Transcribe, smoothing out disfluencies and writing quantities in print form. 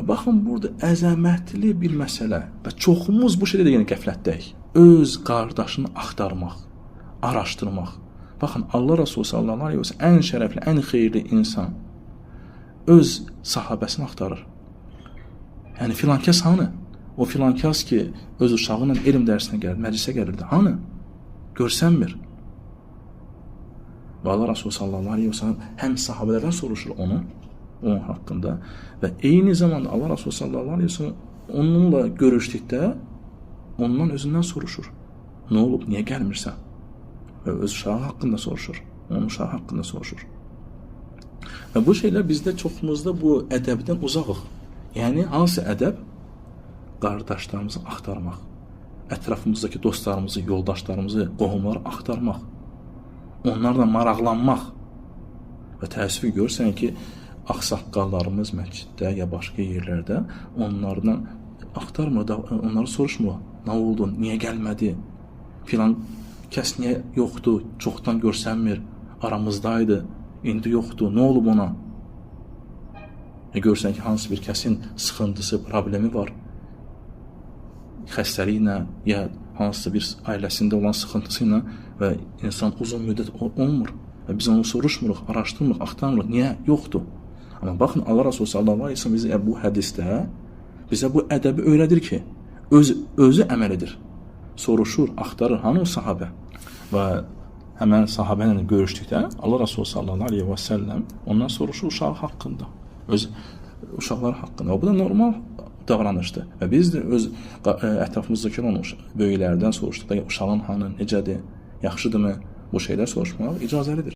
Baxın, burada əzəmətli bir məsələ və çoxumuz bu şeydə də yenə qəflətdəyik. Öz qardaşını axtarmaq, araşdırmaq. Baxın, Allah Resulü sallallahu aleyhi ve sellem ən şərəfli, ən xeyirli insan öz sahabəsini axtarır. Yəni filankəs hanı? O filankəs ki, öz uşağı ilə elm dərsinə gəldi, məclisə gəlirdi. Hanı? Görsənmir. Və Allah Resulü sallallahu aleyhi ve sellem həm sahabələrdən soruşur onun haqqında və eyni zamanda Allah Resulü sallallahu aleyhi ve sellem onunla görüşdükdə ondan özündən soruşur. Nə olub, niyə gəlmirsən? Və öz uşağı haqqında soruşur. Onun uşağı haqqında soruşur. Və bu şeylər bizdə çoxumuzda bu ədəbdən uzaqıq. Yəni, hansı ədəb? Qardaşlarımızı axtarmaq, ətrafımızdakı dostlarımızı, yoldaşlarımızı, qohumları axtarmaq, onlarla maraqlanmaq. Və təəssüf görürsən ki, ağsaqqallarımız məsciddə ya başqa yerlərdə onlardan axtarmır, onları soruşmur. Nə oldu, niyə gəlmədi, filan kəs niyə yoxdur, çoxdan görsənmir, aramızdaydı, indi yoxdur, nə olub ona? Görürsən ki, hansı bir kəsin sıxıntısı, problemi var, xəstəliklə ya hansısa bir ailəsində olan sıxıntısı ilə və insan uzun müddət olmur. Və biz onu soruşmuruq, araşdırmırıq, axtarmırıq, niyə yoxdur? Amma baxın, Allah Resulü sallallahu aleyhi ve sellem bizə bu hədisdə bizə bu ədəbi öyrədir ki, özü əməl edir. Soruşur, axtarır, hanı o sahabə? Və həmən sahabə ilə görüşdükdə Allah Resulü sallallahu aleyhi ve sellem ondan soruşur uşağı haqqında, öz uşaqları haqqında. Bu da normal davranışdır. Və biz də öz ətrafımızdakı olan böyüklərdən soruşduqda uşağın hanı, necədir, yaxşıdırmı, bu şeylər soruşmaq icazəlidir.